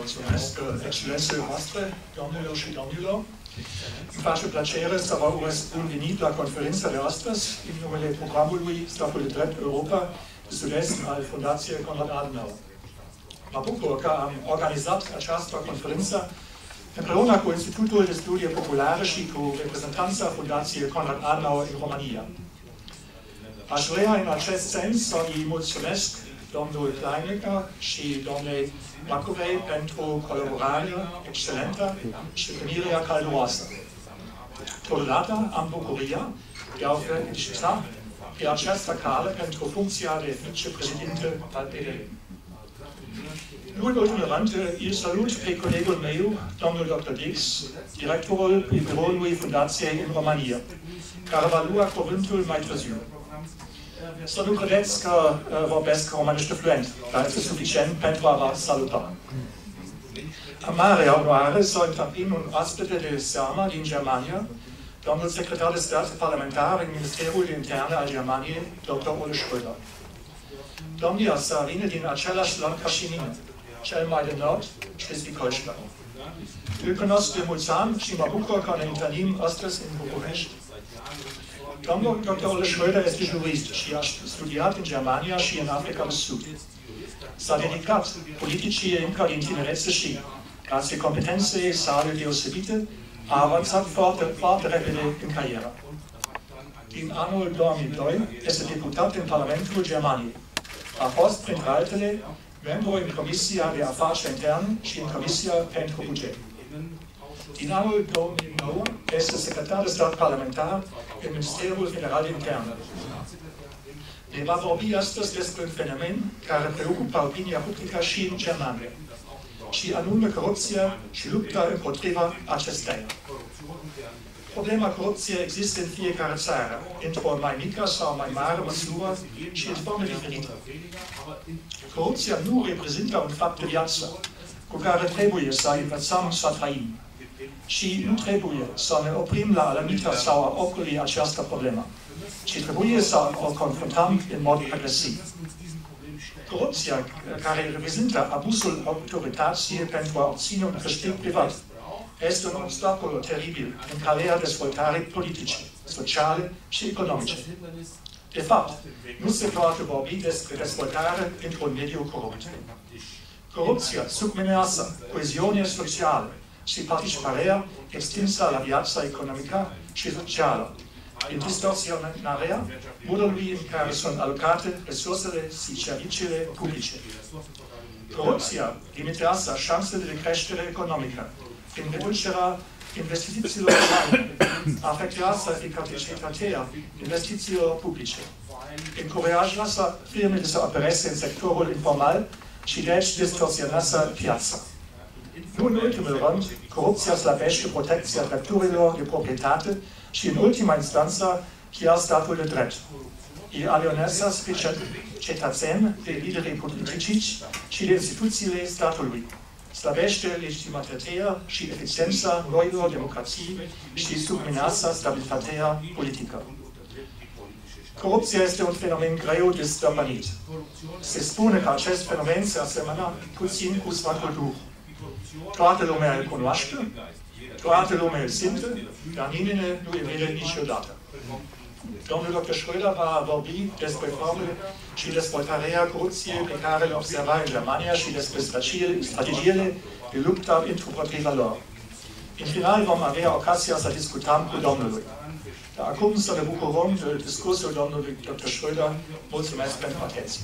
Mulțumesc, Excelențe voastre, doamnelor și domnilor. Îmi face plăcere să vă urez bun venit la conferința de astăzi în numele programului Statul de Drept Europa de Sud-Est al Fundației Konrad Adenauer. Mă bucur că am organizat această conferință împreună cu Institutul de Studii Populare și cu reprezentanța Fundației Konrad Adenauer în România. Aș vrea în acest sens să-i mulțumesc domnul Kleinecker și doamnei Macovei pentru colaborarea excelentă și primirea călduroasă. Totodată am bucuria de a felicita pe această cale pentru funcția de vicepreședinte al PDL. Nu în ultimul rând, îl salut pe colegul meu, domnul Dr. Dix, directorul biroului Fundației în România, care va lua cuvântul mai târziu. Să nu credeți că vorbesc românește fluent, dar este suficient pentru a vă saluta. Am mare onoare să întâmpin un oaspete de seamă din Germania, domnul secretar de stat parlamentar în Ministerul de Interne al Germaniei, dr. Ole Schröder. Domnia sa vine din același land ca și mine, cel mai de nord, Schleswig-Holstein. Îl cunosc de mulți ani și mă bucur că ne întâlnim astăzi în București. Domnul Dr. Ole Schröder este jurist și a studiat în Germania și în Africa de Sud. S-a dedicat politicii încă din tinerețe și, grație competenței sale deosebite, a avansat foarte repede în carieră. Din anul 2002 este deputat în Parlamentul Germaniei. A fost, printre altele, membru în Comisia de Afaceri Interne și în Comisia pentru Buget. Din anul 2009 este secretar de stat parlamentar în Ministerul Federal de Interne. Ne va vorbi astăzi despre un fenomen care preocupă opinia publică și în Germania, și anume corupția și lupta împotriva acesteia. Problema corupției există în fiecare țară, într-o mai mică sau mai mare măsură și în forme diferite. Corupția nu reprezintă un fapt de viață cu care trebuie să învățăm să trăim. Și nu trebuie să ne oprim la limită sau a ocoli această problemă, ci trebuie să o confruntăm în mod agresiv. Corupția, care reprezintă abuzul autorității pentru a obține un câștig privat, este un obstacol teribil în calea dezvoltării politice, sociale și economice. De fapt, nu se poate vorbi despre dezvoltare într-un mediu corupt. Corupția subminează coeziunea socială și participarea extinsă la viața economică și socială, în distorsionarea modului în care sunt alocate resursele și serviciile publice. Corupția limitează șansele de creștere economică, prin reducerea investițiilor umane, afectează eficacitatea investițiilor publice, încurajează firmele să opereze în sectorul informal și deci distorsionează piața. Nu în ultimul rând, corupția slăbește protecția drepturilor de proprietate și, în ultima instanță, chiar statul de drept. Îi alienează pe cetățeni de liderii politici și de instituțiile statului. Slăbește legitimitatea și eficiența noilor democrații și subminează stabilitatea politică. Corupția este un fenomen greu de stăpânit. Se spune că acest fenomen se asemănă puțin cu Sfântul Duh. Toată lumea îl cunoaște, toată lumea îl simte, dar nimeni nu îl vede niciodată. Domnul Dr. Schröder va vorbi despre formele și dezvoltarea corupției pe care le observa în Germania și despre strategiile de luptă împotriva lor. În final vom avea ocazia să discutăm cu domnului. Dar acum să ne bucurăm de discursul domnului Dr. Schröder. Mulțumesc pentru atenție.